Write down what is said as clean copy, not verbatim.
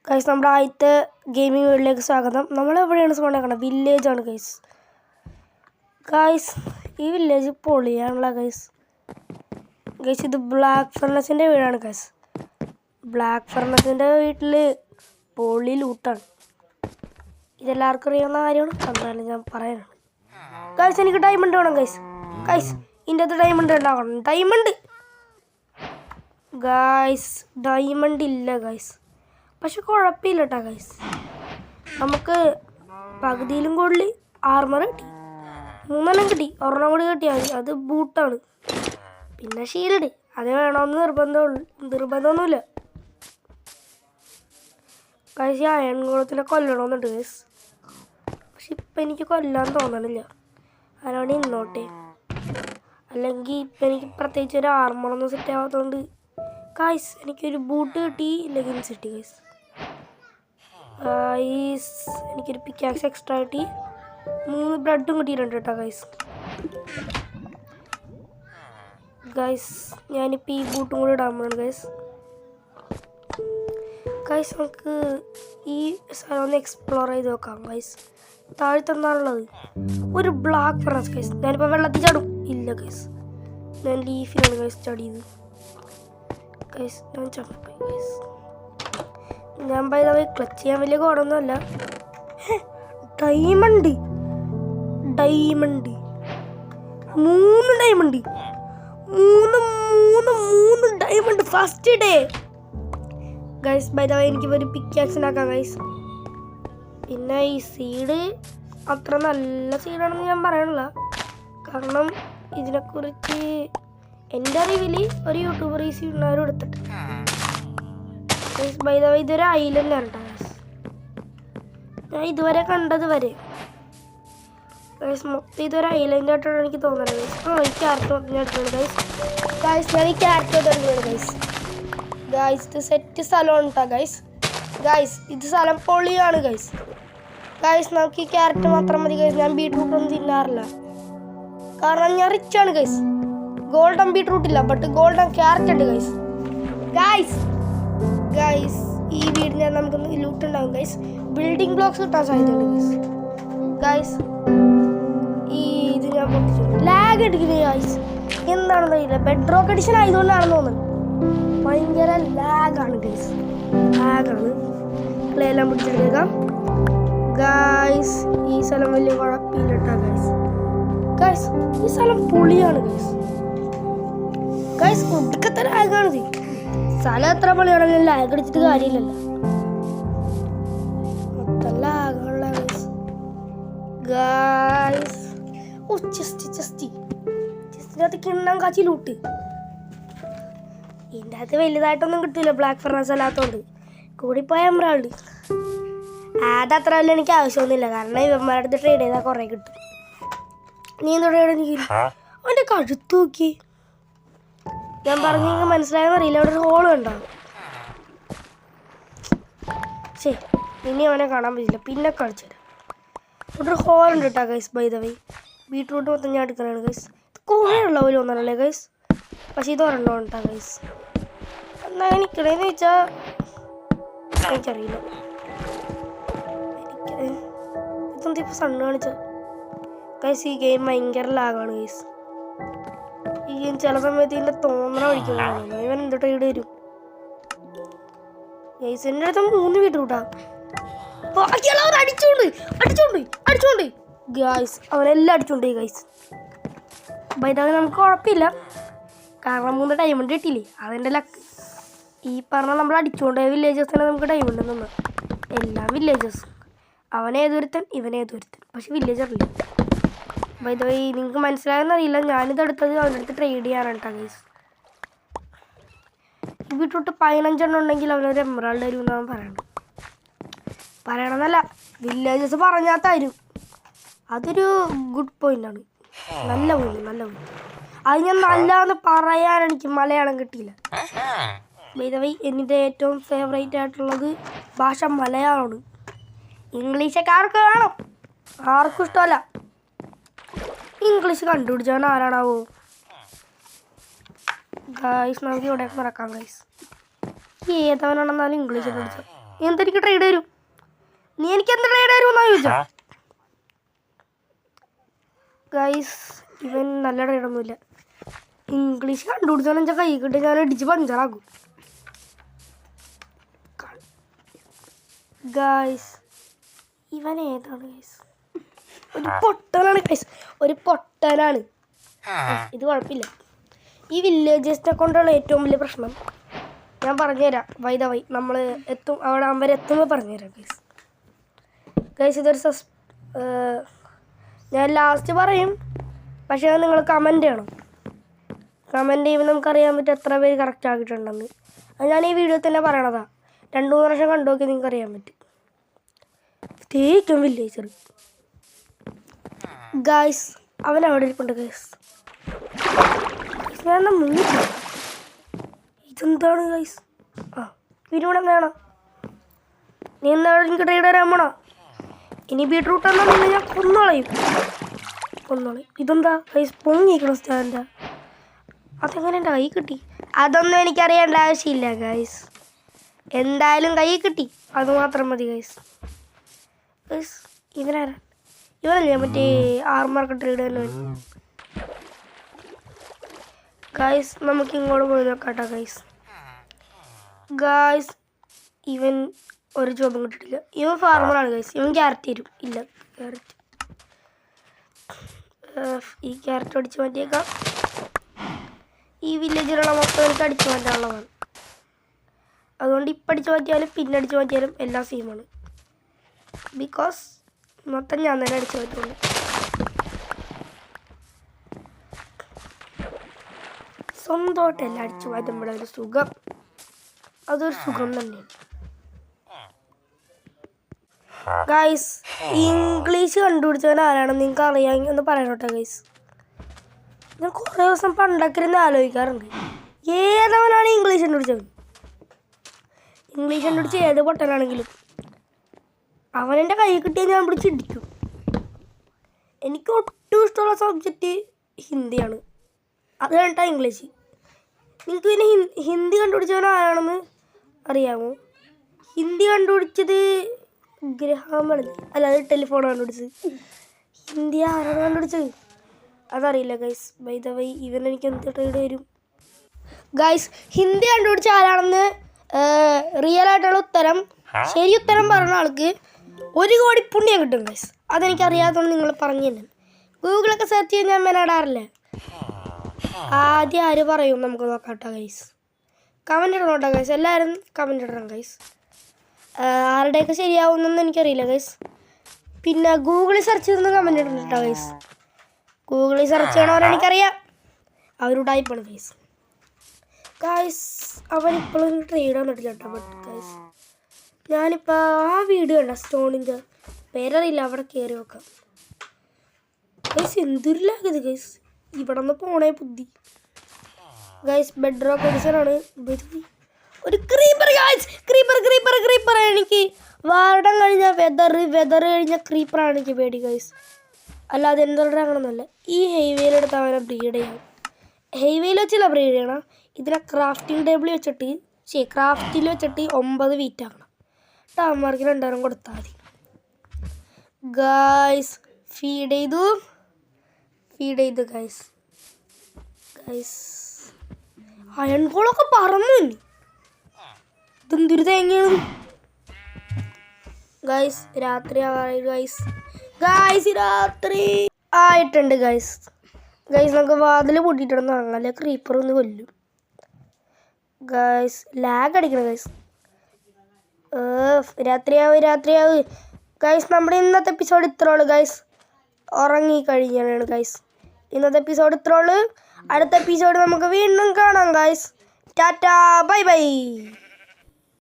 Guys നമ്മുടെ ആദ്യത്തെ gaming വീഡിയോയിലേക്ക് സ്വാഗതം. നമ്മളെവിടെയാണ് സ്പോണ്ടാക്കണം? വില്ലേജാണ് ഗൈസ്. ഗൈസ് ഈ വില്ലേജ് പൊളിയാണല്ലോ ഗൈസ്. ഗൈസ് ഇത് ബ്ലാക്ക് ഫർണസിൻ്റെ വീടാണ് ഗൈസ്. ബ്ലാക്ക് ഫർണസിൻ്റെ വീട്ടിൽ പൊളി ലൂട്ടാണ്. ഇതെല്ലാവർക്കും അറിയാവുന്ന കാര്യമാണ്. എന്തായാലും ഞാൻ പറയാനാണ് ഗൈസ്. എനിക്ക് ഡയമണ്ട് വേണം ഗൈസ്. ഗൈസ് ഇതിൻ്റെ അകത്ത് ഡയമണ്ട് ഉണ്ടാവണം. ഡയമണ്ട് ഇല്ല ഗൈസ്. പക്ഷെ കുഴപ്പമില്ല കേട്ടോ ഗൈസ്. നമുക്ക് പകുതിയിലും കൂടുതൽ ആർമർ കിട്ടി. 3 കിട്ടി. ഒരെണ്ണം കൂടി കിട്ടിയാൽ മതി. അത് ബൂട്ടാണ്. പിന്നെ ഷീൽഡ് അത് വേണമെന്ന് നിർബന്ധമൊന്നുമില്ല ഗൈസ്. അയൺകുളത്തിനെ കൊല്ലണമെന്നുണ്ട് ഗൈസ്. പക്ഷെ ഇപ്പം എനിക്ക് കൊല്ലാൻ തോന്നണില്ല. അതിനോട് ഇന്നോട്ടെ. അല്ലെങ്കിൽ ഇപ്പം എനിക്ക് പ്രത്യേകിച്ച് ഒരു ആർമറൊന്നും സെറ്റ് ആവാത്തതുകൊണ്ട് ഗൈസ് എനിക്കൊരു ബൂട്ട് കിട്ടി. ലെഗിൻസ് കിട്ടി ഗൈസ്. എനിക്കൊരു പിക്കാക്സ് എക്സ്ട്രാ കിട്ടി. 3 ബ്രെഡും കിട്ടിയിട്ടുണ്ട് കേട്ടോ ഗൈസ്. ഞാനിപ്പോൾ ഈ ബൂട്ടും കൂടി ഇടാൻ പോകുന്നു ഗൈസ്. നമുക്ക് ഈ സ്ഥലം ഒന്ന് എക്സ്പ്ലോർ ചെയ്ത് നോക്കാം ഗൈസ്. താഴ്ത്തെന്താണുള്ളത്? ഒരു ബ്ലാക്ക് ഫർണസ് ഗൈസ്. ഞാനിപ്പോൾ വെള്ളത്തിൽ ചാടും. ഇല്ല ഗൈസ്, ഞാൻ ലീഫിലാണ് ഗൈസ് ചാടിയത് ഗൈസ്. ഞാൻ ചാടിപ്പോയി ഗൈസ്. ഞാൻ പോയി ക്ലച്ച് ചെയ്യാൻ വലിയ കോടൊന്നുമല്ല. Diamond 3 diamond 3 diamond first day guys. By the way എനിക്ക് ഒരു പിക്കാക്സ് ഉണ്ടാക്കാം ഗൈസ്. പിന്നെ ഈ സീഡ് അത്ര നല്ല സീഡാണെന്ന് ഞാൻ പറയണില്ല. കാരണം ഇതിനെക്കുറിച്ച് എൻ്റെ അറിവിൽ ഒരു യൂട്യൂബർ ഈ സീഡിനാരും എടുത്തിട്ട് ബൈ ദ വേ ഇതൊരു ഐലൻഡാണ് കേട്ടോ ഗൈസ്. ഞാൻ ഇതുവരെ കണ്ടത് വരെ ഗൈസ് മൊത്തം ഇതൊരു ഐലൻഡ് ആയിട്ടാണ് എനിക്ക് തോന്നുന്നത് ഗൈസ്. ഈ ക്യാരറ്റ് ഞാൻ എടുക്കുന്നത് ഗൈസ്. ഞാൻ ഈ ക്യാരറ്റ് എടുക്കുന്നത് ഗൈസ്. ഇത് സെറ്റ് സ്ഥലമാണ് കേട്ടോ ഗൈസ്. ഇത് സ്ഥലം പൊളിയാണ് ഗൈസ്. നമുക്ക് ഈ ക്യാരറ്റ് മാത്രം മതി ഗൈസ്. ഞാൻ ബീട്രൂട്ട് ഒന്നും തിന്നാറില്ല കാരണം ഞാൻ റിച്ചാണ് ഗൈസ്. ഗോൾഡൻ ബീട്രൂട്ട് ഇല്ല, ബട്ട് ഗോൾഡൻ ക്യാരറ്റ് ഉണ്ട് ഗൈസ്. ഈ വീടിന് നമുക്ക് ലൂട്ട് ഉണ്ടാകും ഗൈസ്. ബിൽഡിംഗ് ബ്ലോക്സ് കിട്ടാൻ സാധ്യതയുണ്ട് ഗൈസ്. ഇത് ഞാൻ പൊട്ടിച്ചു. ലാഗ് എടുക്കുന്നത് ഗൈസ്. എന്താണെന്ന് അറിയില്ല. ബെഡ് റോക്ക് എഡിഷൻ ആയതുകൊണ്ടാണെന്ന് തോന്നുന്നു. ഭയങ്കര ലാഗാണ് ഗൈസ്. എല്ലാം പിടിച്ചെടുക്കാം ഗൈസ്. ഈ സ്ഥലം വലിയ കുഴപ്പമില്ല കേട്ടോ ഗൈസ്. ഈ സ്ഥലം പൊളിയാണ് ഗൈസ്. കുട്ടിക്കത്തെ ലാഗാണിത്. സ്ഥലം എത്ര പൊളിയാണെങ്കിലും ലാഗ് അടിച്ചിട്ട് കാര്യമില്ലല്ലോ. മൊത്തം ലാഗുള്ള ഗൈസ്. ചെസ്റ്റിനകത്ത് കിണ്ണം കാച്ചി ലൂട്ട്. ഇതിൻ്റെ അകത്ത് വലുതായിട്ടൊന്നും കിട്ടില്ല ബ്ലാക്ക് ഫർണസ് അല്ലാത്തതുകൊണ്ട്. കൂടിപ്പോയ എമറാൾഡ് അതത്ര വലിയ എനിക്ക് ആവശ്യമൊന്നുമില്ല. കാരണം ഇവന്മാരുടെ അടുത്ത് ട്രേഡ് ചെയ്താൽ കുറേ കിട്ടും. നീ എന്താ ട്രേഡ്? എനിക്ക് അവൻ്റെ കഴുത്ത് നോക്കി. ഞാൻ പറഞ്ഞു മനസ്സിലായെന്ന് അറിയില്ല. അവിടെ ഒരു ഹോൾ ഉണ്ടാവും. ശരി, ഇനി അവനെ കാണാൻ പറ്റില്ല. പിന്നെ കളിച്ചു തരാം. ഇവിടെ ഒരു ഹോൾ ഉണ്ട് കേട്ടോ guys. By the way beetroot മൊത്തം ഞാൻ എടുക്കാനാണ് ഗൈസ്. കുറേ ഉള്ള പോലെ ഒന്നല്ലേ ഗൈസ്. പക്ഷേ ഇത് ഒരെണ്ണം കേട്ടോ ഗൈസ്. എന്നാ എനിക്കിടയെന്ന് ചോദിച്ചാൽ എനിക്കറിയില്ല. ഇതെന്താ ഇപ്പോൾ സണ്ണ് കാണിച്ച ഗൈസ്. ഈ ഗെയിം ഭയങ്കര ലാഗാണ് ഗൈസ്. ഈ ഗെയിം ചില സമയത്ത് ഇതിൻ്റെ തോന്നണ ഒഴിക്കുന്നതാണ്. ഇവൻ എന്ത് ട്രേഡ് വരും ഗൈസ്. എൻ്റെ അടുത്ത് 3 ബീട്രൂട്ടാ. ബാക്കിയുള്ളവർ അടിച്ചോണ്ട് ഗൈസ്. അവനെല്ലാം അടിച്ചോണ്ട് ഗൈസ്. ബൈതാവ് നമുക്ക് കുഴപ്പമില്ല കാരണം 3 ഡയമണ്ട് കിട്ടിയില്ലേ. അതെൻ്റെ ലക്ക്. ഈ പറഞ്ഞ നമ്മൾ അടിച്ചുകൊണ്ടേ വില്ലേജസ് തന്നെ നമുക്ക് ഡയമണ്ട് നിന്ന്. എല്ലാ വില്ലേജസ് അവനേതൊരുത്തൻ ഇവനേതൊരുത്തൻ. പക്ഷെ വില്ലേജ് അറിയില്ല. ബൈതാവ് നിങ്ങൾക്ക് മനസ്സിലായെന്നറിയില്ല. ഞാനിത് എടുത്തത് അവൻ്റെ അടുത്ത് ട്രേഡ് ചെയ്യാനാണ് കേട്ടോ ഗൈസ്. ഈ ബീട്രൂട്ട് 15 ഉണ്ടെങ്കിൽ അവനൊരു എമറാൾഡ് തരും എന്നാണ് പറയണമെന്നല്ല. വില്ലേജസ് പറഞ്ഞാൽ തരും. അതൊരു ഗുഡ് പോയിൻ്റാണ്. നല്ല പോയിന്റ്. അത് ഞാൻ നല്ലതെന്ന് പറയാൻ എനിക്ക് മലയാളം കിട്ടിയില്ല. ബൈ എൻ്റെ ഏറ്റവും ഫേവറേറ്റ് ആയിട്ടുള്ളത് ഭാഷ മലയാളമാണ്. ഇംഗ്ലീഷൊക്കെ ആർക്ക് വേണം? ആർക്കും ഇഷ്ടമല്ല. ഇംഗ്ലീഷ് കണ്ടുപിടിച്ചാൽ ആരാണാവോ ഗൈസ്. നമുക്ക് ഇവിടെ നടക്കാം ഗൈസ്. ഏതവനാണെന്നാലും ഇംഗ്ലീഷ് പഠിച്ചു. നീ എന്തെനിക്ക് ട്രേഡ് തരും? നീ എനിക്ക് എന്ത് ട്രേഡ് തരുമെന്നാ ചോദിച്ചാ? ഗൈസ് ഇവൻ നല്ല ട്രേഡൊന്നുമില്ല. ഇംഗ്ലീഷ് കണ്ടുപിടിച്ചാൽ എൻ്റെ കൈ കിട്ടി ഞാൻ അടിച്ച് പഞ്ചറാക്കും. ഗൈസ് ഇവൻ ഏതാണ് ഗൈസ്? ഒരു പൊട്ടനാണ് ഗൈസ്, ഒരു പൊട്ടനാണ്. ഇത് കുഴപ്പമില്ല. ഈ വില്ലേജസിനെ കൊണ്ടുള്ള ഏറ്റവും വലിയ പ്രശ്നം ഞാൻ പറഞ്ഞുതരാം. വൈ നമ്മൾ എത്തും അവിടെ അവരെത്തുമ്പോൾ പറഞ്ഞുതരാം ഗൈസ്. ഗൈസ് ഇതൊരു ഞാൻ ലാസ്റ്റ് പറയും, പക്ഷേ നിങ്ങൾ കമൻറ്റ് ചെയ്യണം. കമൻറ്റ് ചെയ്യുമ്പോൾ നമുക്കറിയാൻ പറ്റും എത്ര പേര് കറക്റ്റ് ആക്കിയിട്ടുണ്ടെന്ന്. അത് ഞാൻ ഈ വീഡിയോ തന്നെ പറയണതാണ്. 2-3 പ്രാവശ്യം കണ്ടു നോക്കി നിങ്ങൾക്ക് അറിയാൻ പറ്റും. തേക്കും വില്ലേജർ ഗൈസ് അവൻ അവിടെ ഇരിപ്പുണ്ട് ഗൈസ്. ഞാൻ മുന്നിൽ ഇതെന്താണ് ഗൈസ്? ആ വീടിവിടെ വേണം. നീ എന്താണ് എനിക്ക് ട്രേഡ് തരാൻ പോണോ? ഇനി ബീട്രൂട്ട് എന്നാൽ നിങ്ങൾ ഞാൻ കൊന്നോളയും. ഇതെന്താ ഗൈസ് പൊങ്ങിക്കണം സ്റ്റാൻഡാ? അതെങ്ങനെ എൻ്റെ കൈ കിട്ടി? അതൊന്നും എനിക്കറിയേണ്ട ആവശ്യമില്ല ഗൈസ്. എന്തായാലും കൈ കിട്ടി, അതുമാത്രം മതി ഗൈസ്. ഗൈസ് ഇവനാരാ? ഇവനല്ലേ മറ്റേ ആർമാർക്ക് ട്രേഡ് തന്നെ. ഗൈസ് നമുക്ക് ഇങ്ങോട്ട് പോയി നോക്കാട്ടോ ഗൈസ്. ഗൈസ് ഇവൻ ഒരു ജോബും കിട്ടിയിട്ടില്ല. ഇവൻ ഫാർമറാണ് ഗൈസ്. ഇവൻ ക്യാരറ്റ് തരും. ഇല്ല ക്യാരറ്റ്, ഈ ക്യാരറ്റ് അടിച്ച് മാറ്റിയേക്കാം. ഈ വില്ലേജിലുള്ള മൊത്തം എനിക്ക് അടിച്ചു മാറ്റാനുള്ളതാണ്. അതുകൊണ്ട് ഇപ്പം അടിച്ചു മാറ്റിയാലും പിന്നെ അടിച്ചു മാറ്റിയാലും എല്ലാം സെയിമാണ്. ബിക്കോസ് മൊത്തം ഞാൻ തന്നെ അടിച്ചു മാറ്റുള്ളൂ. സ്വന്തമായിട്ട് എല്ലാം അടിച്ചു മാറ്റുമ്പോഴൊരു സുഖം, അതൊരു സുഖം തന്നെയാണ് ഗൈസ്. ഇംഗ്ലീഷ് കണ്ടുപിടിച്ചവൻ ആരാണെന്ന് നിങ്ങൾക്ക് അറിയാമെങ്കിൽ ഒന്ന് പറയണോട്ടെ ഗൈസ്. ഞാൻ കുറേ ദിവസം പണ്ടൊക്കെ ഇരുന്ന് ആലോചിക്കാറുണ്ട്, ഏതവനാണ് ഇംഗ്ലീഷ് കണ്ടുപിടിച്ചവൻ? ഇംഗ്ലീഷ് കണ്ടുപിടിച്ച ഏത് പൊട്ടനാണെങ്കിലും അവനെൻ്റെ കൈ കിട്ടിയാൽ ഞാൻ പിടിച്ചിടിക്കും. എനിക്ക് ഒട്ടും ഇഷ്ടമുള്ള സബ്ജക്റ്റ് ഹിന്ദിയാണ്. അത് കഴിഞ്ഞിട്ടാ ഇംഗ്ലീഷ്. നിങ്ങൾക്ക് പിന്നെ ഹിന്ദി കണ്ടുപിടിച്ചവൻ ആരാണെന്ന് അറിയാമോ? ഹിന്ദി കണ്ടുപിടിച്ചത് ഗ്രഹാമാണ്, അല്ലാതെ ടെലിഫോൺ കണ്ടുപിടിച്ചത്. ഹിന്ദി ആരാണ് കണ്ടുപിടിച്ചത് അതറിയില്ല ഗൈസ്. ബൈ ദ വൈ ഇവൻ എനിക്ക് എന്ത് ട്രേഡ് തരും? ഗൈസ് ഹിന്ദി കണ്ടുപിടിച്ച ആരാണെന്ന് റിയലായിട്ടുള്ള ഉത്തരം, ശരി ഉത്തരം പറഞ്ഞ ആൾക്ക് 1 കോടി പുണ്യം കിട്ടും ഗൈസ്. അതെനിക്ക് അറിയാത്തതുകൊണ്ട് നിങ്ങൾ പറഞ്ഞു തന്നെ. ഗൂഗിളൊക്കെ സെർച്ച് ചെയ്യാൻ ഞാൻ മെനടാറില്ല. ആദ്യം ആര് പറയും നമുക്ക് നോക്കാട്ടോ ഗൈസ്. കമൻറ്റ് ഇടണം കേട്ടോ ഗൈസ്, എല്ലാവരും കമൻറ്റ് ഇടണം ഗൈസ്. ആരുടെയൊക്കെ ശരിയാവുമെന്നൊന്നും എനിക്കറിയില്ല ഗൈസ്. പിന്നെ ഗൂഗിളിൽ സെർച്ച് ചെയ്തൊന്ന് കമൻറ്റ് ഇടണം കേട്ടോ ഗൈസ്. ഗൂഗിളിൽ സെർച്ച് ചെയ്യണവരെനിക്കറിയാം, അവരുടായിപ്പാണ് ഗൈസ്. ഗൈസ് അവനിപ്പോഴും ട്രേഡ് വന്നിട്ടില്ല കേട്ടോ. ബട്ട് ഗൈസ് ഞാനിപ്പോൾ ആ വീഡിയോ കണ്ട സ്റ്റോണിൻ്റെ പേരറിയില്ല, അവിടെ കയറി നോക്കാം ഗൈസ്. എന്തൊരു ലാഗത് ഗൈസ്, ഇവിടെ നിന്ന് പോണേ ബുദ്ധി ഗൈസ്. Bed rock എഡിഷനാണ്. ഒരു ക്രീപ്പർ ഗൈസ്, ക്രീപ്പർ എനിക്ക് വാർഡം കഴിഞ്ഞ വെതർ കഴിഞ്ഞ ക്രീപ്പറാണ് എനിക്ക് പേടി ഗൈസ്. അല്ലാതെ എന്തുകൊണ്ട് അങ്ങനൊന്നുമല്ല. ഈ ഹൈവേയിലെടുത്ത് അവനെ ബ്രീഡ് ചെയ്യണം. ഹൈവേയിൽ വെച്ചല്ല ബ്രീഡ് ചെയ്യണം, ഇതിനെ ക്രാഫ്റ്റിംഗ് ടേബിൾ വെച്ചിട്ട് ക്രാഫ്റ്റിൽ വെച്ചിട്ട് 9 വീറ്റ് ആക്കണം. അവന്മാർക്ക് 2 കൊടുത്താൽ മതി ഗൈസ്. ഫീഡ് ചെയ്തു ഗൈസ്. അയൺ കോളൊക്കെ പറന്നു. ഇതെന്തൊരു തേങ്ങയാണ് ഗൈസ്. രാത്രി ആവാറായി ഗൈസ്. രാത്രി ആയിട്ടുണ്ട് ഗൈസ്. നമുക്ക് വാതിൽ പൊട്ടിയിട്ടിടന്ന് തുടങ്ങാം, ക്രീപ്പർ ഒന്ന് കൊല്ലും ഗൈസ്. ലാഗ് അടിക്കണം ഗൈസ്. രാത്രിയാവ് ഗൈസ്. നമ്മുടെ ഇന്നത്തെ എപ്പിസോഡ് ഇത്രേ ഉള്ളൂ ഗൈസ്. ഉറങ്ങിക്കഴിഞ്ഞാണ് ഗൈസ് ഇന്നത്തെ എപ്പിസോഡ് ഇത്രേ ഉള്ളൂ. അടുത്ത എപ്പിസോഡ് നമുക്ക് വീണ്ടും കാണാം ഗൈസ്. Tata bye bye.